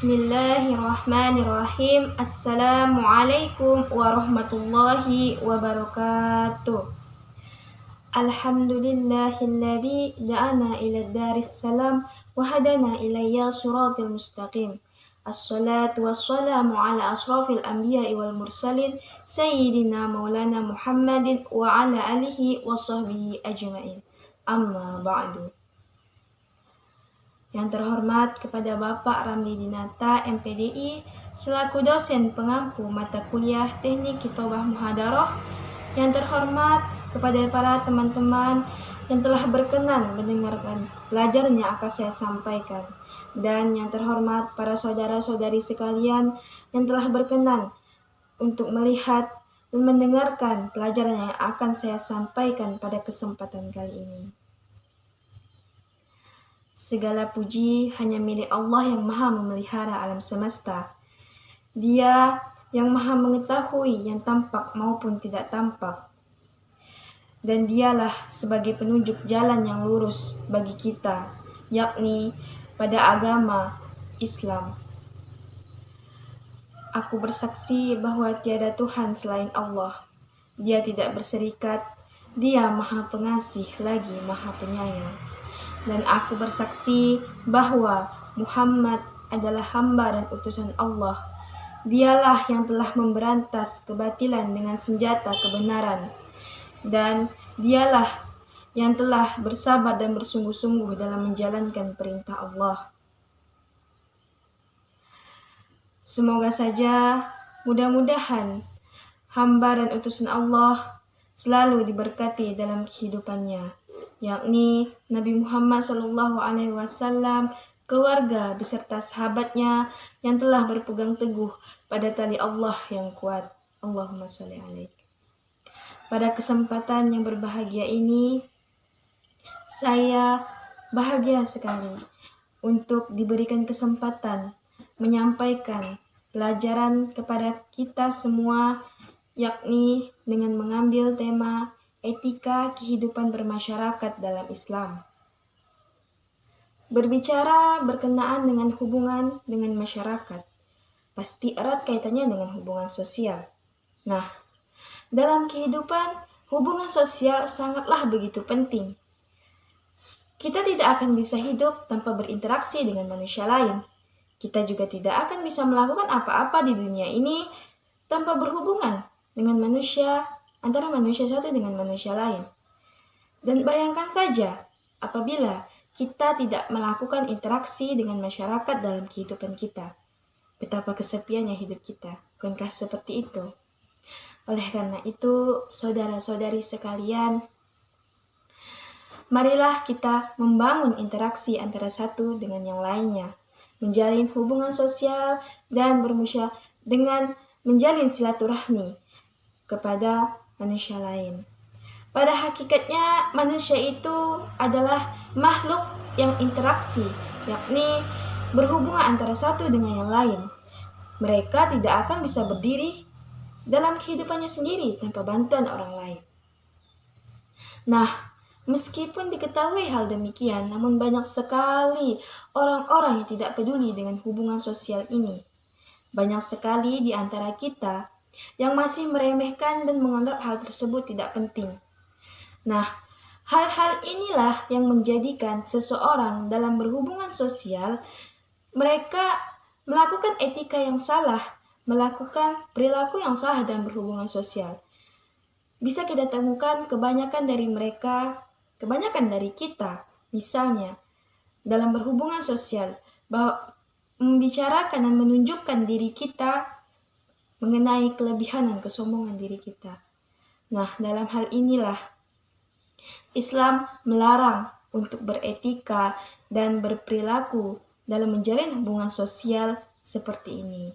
Bismillahirrahmanirrahim. Assalamualaikum warahmatullahi wabarakatuh. Alhamdulillahilladzi da'ana ila daris salam wa hadana ilayya siratal mustaqim. Assalatu wassalamu ala asrafil anbiya'i wal mursalin sayyidina maulana Muhammadin wa ala alihi wa sahbihi ajma'in. Amma ba'du. Yang terhormat kepada Bapak Ramli Dinata, MPDI, selaku dosen pengampu mata kuliah Teknik Kitobah Muhadarah. Yang terhormat kepada para teman-teman yang telah berkenan mendengarkan pelajaran yang akan saya sampaikan. Dan yang terhormat para saudara-saudari sekalian yang telah berkenan untuk melihat dan mendengarkan pelajaran yang akan saya sampaikan pada kesempatan kali ini. Segala puji hanya milik Allah yang maha memelihara alam semesta. Dia yang maha mengetahui yang tampak maupun tidak tampak. Dan dialah sebagai penunjuk jalan yang lurus bagi kita, yakni pada agama Islam. Aku bersaksi bahwa tiada Tuhan selain Allah. Dia tidak berserikat, Dia maha pengasih lagi maha penyayang. Dan aku bersaksi bahwa Muhammad adalah hamba dan utusan Allah. Dialah yang telah memberantas kebatilan dengan senjata kebenaran. Dan dialah yang telah bersabar dan bersungguh-sungguh dalam menjalankan perintah Allah. Semoga saja mudah-mudahan hamba dan utusan Allah selalu diberkati dalam kehidupannya, yakni Nabi Muhammad SAW, keluarga beserta sahabatnya yang telah berpegang teguh pada tali Allah yang kuat. Allahumma sholli alaih. Pada kesempatan yang berbahagia ini, saya bahagia sekali untuk diberikan kesempatan menyampaikan pelajaran kepada kita semua, yakni dengan mengambil tema etika kehidupan bermasyarakat dalam Islam. Berbicara berkenaan dengan hubungan dengan masyarakat, pasti erat kaitannya dengan hubungan sosial. Nah, dalam kehidupan, hubungan sosial sangatlah begitu penting. Kita tidak akan bisa hidup tanpa berinteraksi dengan manusia lain. Kita juga tidak akan bisa melakukan apa-apa di dunia ini tanpa berhubungan dengan manusia, antara manusia satu dengan manusia lain. Dan bayangkan saja, apabila kita tidak melakukan interaksi dengan masyarakat dalam kehidupan kita, betapa kesepiannya hidup kita. Bukankah seperti itu? Oleh karena itu, saudara-saudari sekalian, marilah kita membangun interaksi antara satu dengan yang lainnya, menjalin hubungan sosial dan dengan menjalin silaturahmi kepada manusia lain. Pada hakikatnya, manusia itu adalah makhluk yang interaksi, yakni berhubungan antara satu dengan yang lain. Mereka tidak akan bisa berdiri dalam kehidupannya sendiri tanpa bantuan orang lain. Nah, meskipun diketahui hal demikian, namun banyak sekali orang-orang yang tidak peduli dengan hubungan sosial ini. Banyak sekali di antara kita yang masih meremehkan dan menganggap hal tersebut tidak penting. Nah, hal-hal inilah yang menjadikan seseorang dalam berhubungan sosial, mereka melakukan etika yang salah, melakukan perilaku yang salah dalam berhubungan sosial. Bisa kita temukan kebanyakan dari kita, misalnya dalam berhubungan sosial, bahwa membicarakan dan menunjukkan diri kita mengenai kelebihan dan kesombongan diri kita. Nah, dalam hal inilah Islam melarang untuk beretika dan berperilaku dalam menjalin hubungan sosial seperti ini.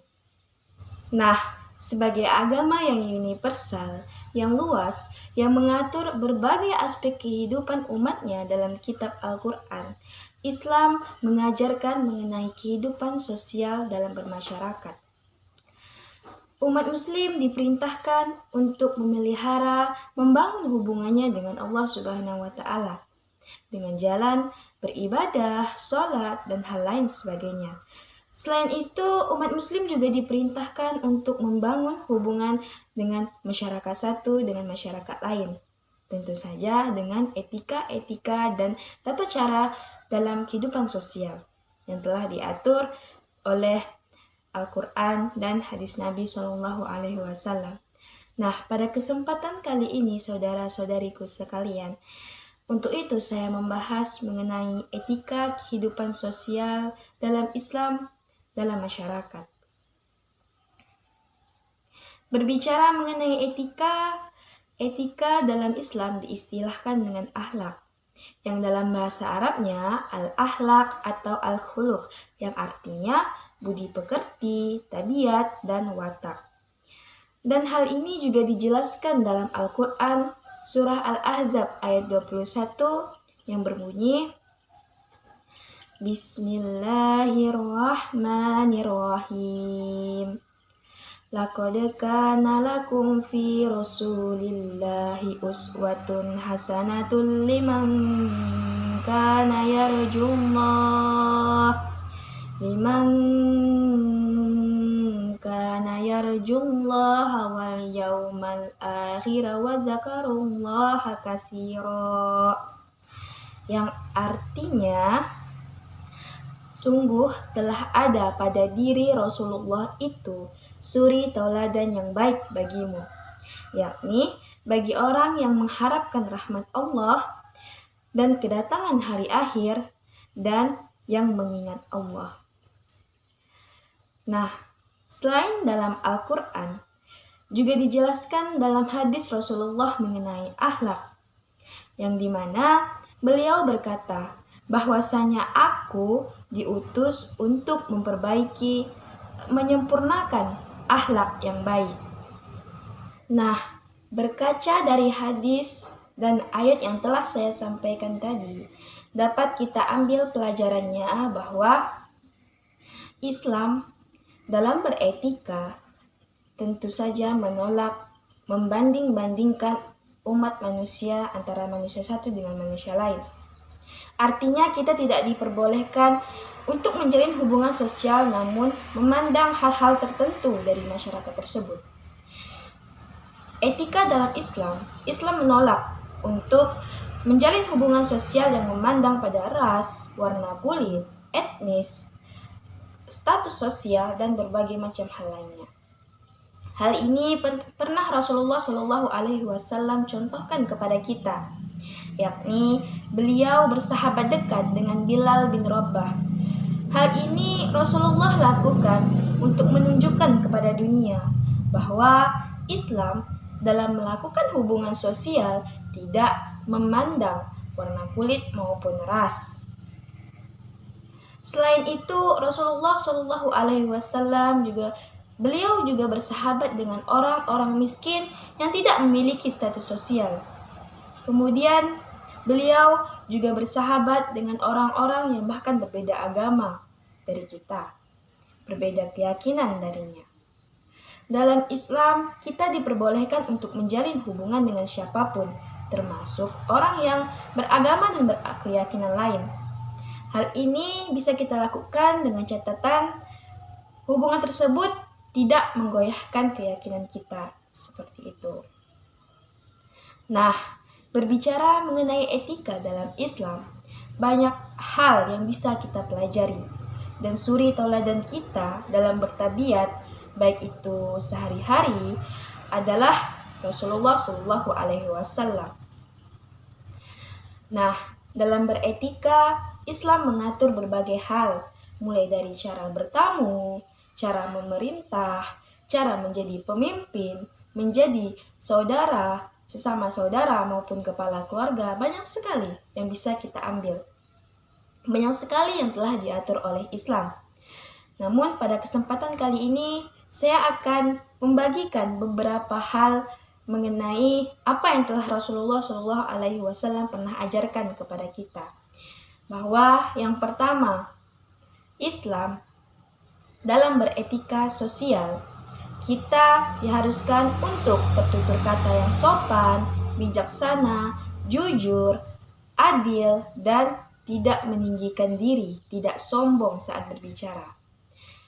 Nah, sebagai agama yang universal, yang luas, yang mengatur berbagai aspek kehidupan umatnya dalam kitab Al-Quran, Islam mengajarkan mengenai kehidupan sosial dalam bermasyarakat. Umat muslim diperintahkan untuk memelihara, membangun hubungannya dengan Allah Subhanahu wa Ta'ala dengan jalan beribadah, sholat, dan hal lain sebagainya. Selain itu, umat muslim juga diperintahkan untuk membangun hubungan dengan masyarakat satu dengan masyarakat lain. Tentu saja dengan etika-etika dan tata cara dalam kehidupan sosial yang telah diatur oleh Al-Quran dan hadis Nabi Shallallahu Alaihi Wasallam. Nah, pada kesempatan kali ini, saudara-saudariku sekalian, untuk itu saya membahas mengenai etika kehidupan sosial dalam Islam dalam masyarakat. Berbicara mengenai etika dalam Islam diistilahkan dengan akhlak, yang dalam bahasa Arabnya al-akhlak atau al-khuluq, yang artinya budi pekerti, tabiat, dan watak. Dan hal ini juga dijelaskan dalam Al-Quran, surah Al-Ahzab ayat 21 yang berbunyi, Bismillahirrahmanirrahim. Laqad kana lakum fi Rasulillahi uswatun hasanatun liman kana yarjullaha wal yawmal akhir wa zakarullaha katsira. Yang artinya, sungguh telah ada pada diri Rasulullah itu suri tauladan yang baik bagimu, yakni bagi orang yang mengharapkan rahmat Allah dan kedatangan hari akhir dan yang mengingat Allah. Nah, selain dalam Al-Quran, juga dijelaskan dalam hadis Rasulullah mengenai akhlak, yang dimana beliau berkata, bahwasanya aku diutus untuk menyempurnakan akhlak yang baik. Nah, berkaca dari hadis dan ayat yang telah saya sampaikan tadi, dapat kita ambil pelajarannya bahwa Islam dalam beretika tentu saja menolak membanding-bandingkan umat manusia antara manusia satu dengan manusia lain. Artinya kita tidak diperbolehkan untuk menjalin hubungan sosial namun memandang hal-hal tertentu dari masyarakat tersebut. Etika dalam Islam menolak untuk menjalin hubungan sosial yang memandang pada ras, warna kulit, etnis, status sosial, dan berbagai macam hal lainnya. Hal ini pernah Rasulullah Shallallahu Alaihi Wasallam contohkan kepada kita, yakni beliau bersahabat dekat dengan Bilal bin Rabah. Hal ini Rasulullah lakukan untuk menunjukkan kepada dunia bahwa Islam dalam melakukan hubungan sosial tidak memandang warna kulit maupun ras. Selain itu, Rasulullah Shallallahu Alaihi Wasallam beliau juga bersahabat dengan orang-orang miskin yang tidak memiliki status sosial. Kemudian beliau juga bersahabat dengan orang-orang yang bahkan berbeda agama dari kita, berbeda keyakinan darinya. Dalam Islam, kita diperbolehkan untuk menjalin hubungan dengan siapapun, termasuk orang yang beragama dan berkeyakinan lain. Hal ini bisa kita lakukan dengan catatan hubungan tersebut tidak menggoyahkan keyakinan kita, seperti itu. Nah, berbicara mengenai etika dalam Islam, banyak hal yang bisa kita pelajari dan suri tauladan kita dalam bertabiat, baik itu sehari-hari, adalah Rasulullah Shallallahu Alaihi Wasallam. Nah, dalam beretika, Islam mengatur berbagai hal, mulai dari cara bertamu, cara memerintah, cara menjadi pemimpin, menjadi saudara, sesama saudara maupun kepala keluarga. Banyak sekali yang bisa kita ambil. Banyak sekali yang telah diatur oleh Islam. Namun pada kesempatan kali ini saya akan membagikan beberapa hal mengenai apa yang telah Rasulullah Shallallahu Alaihi Wasallam pernah ajarkan kepada kita. Bahwa yang pertama, Islam dalam beretika sosial, kita diharuskan untuk bertutur kata yang sopan, bijaksana, jujur, adil, dan tidak meninggikan diri, tidak sombong saat berbicara.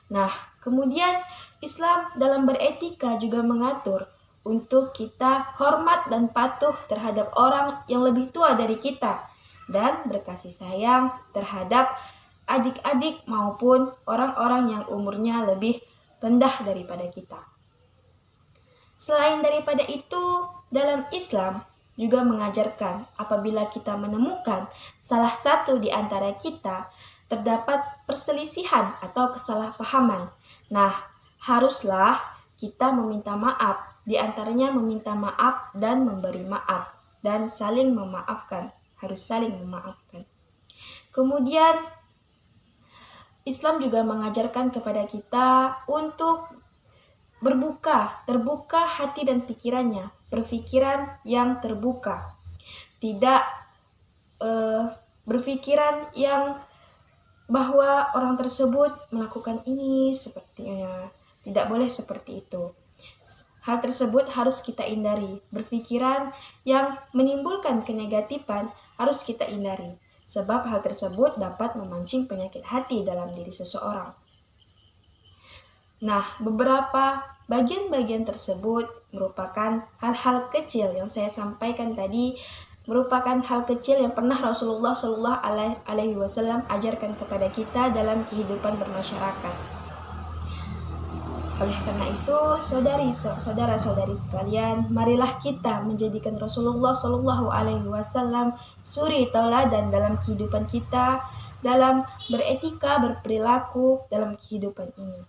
Nah, kemudian Islam dalam beretika juga mengatur untuk kita hormat dan patuh terhadap orang yang lebih tua dari kita dan berkasih sayang terhadap adik-adik maupun orang-orang yang umurnya lebih rendah daripada kita. Selain daripada itu, dalam Islam juga mengajarkan apabila kita menemukan salah satu di antara kita terdapat perselisihan atau kesalahpahaman. Nah, haruslah kita meminta maaf, di antaranya meminta maaf dan memberi maaf, dan saling memaafkan, harus saling memaafkan. Kemudian, Islam juga mengajarkan kepada kita untuk terbuka hati dan pikirannya, berpikiran yang terbuka. Tidak berpikiran yang bahwa orang tersebut melakukan ini sepertinya. Tidak boleh seperti itu. Hal tersebut harus kita hindari. Berpikiran yang menimbulkan kenegatifan harus kita hindari. Sebab hal tersebut dapat memancing penyakit hati dalam diri seseorang. Nah, beberapa bagian-bagian tersebut merupakan hal-hal kecil yang saya sampaikan tadi, merupakan hal kecil yang pernah Rasulullah Shallallahu Alaihi Wasallam ajarkan kepada kita dalam kehidupan bermasyarakat. Oleh karena itu, saudara-saudari sekalian, marilah kita menjadikan Rasulullah Shallallahu Alaihi Wasallam suri tauladan dalam kehidupan kita, dalam beretika, berperilaku dalam kehidupan ini.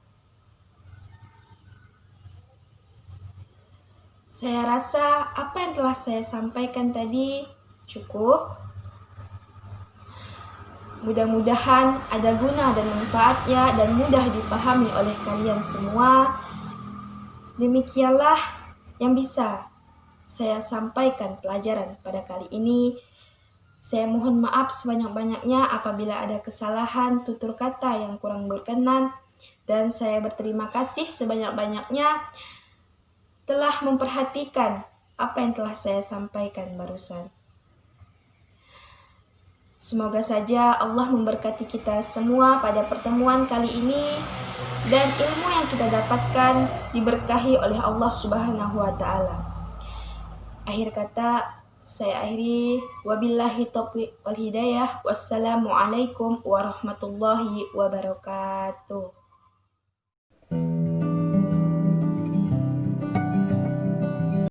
Saya rasa apa yang telah saya sampaikan tadi cukup. Mudah-mudahan ada guna dan manfaatnya dan mudah dipahami oleh kalian semua. Demikianlah yang bisa saya sampaikan pelajaran pada kali ini. Saya mohon maaf sebanyak-banyaknya apabila ada kesalahan tutur kata yang kurang berkenan, dan saya berterima kasih sebanyak-banyaknya telah memperhatikan apa yang telah saya sampaikan barusan. Semoga saja Allah memberkati kita semua pada pertemuan kali ini dan ilmu yang kita dapatkan diberkahi oleh Allah Subhanahu wa taala. Akhir kata saya akhiri, wabillahi taufiq wal hidayah. Wassalamualaikum warahmatullahi wabarakatuh.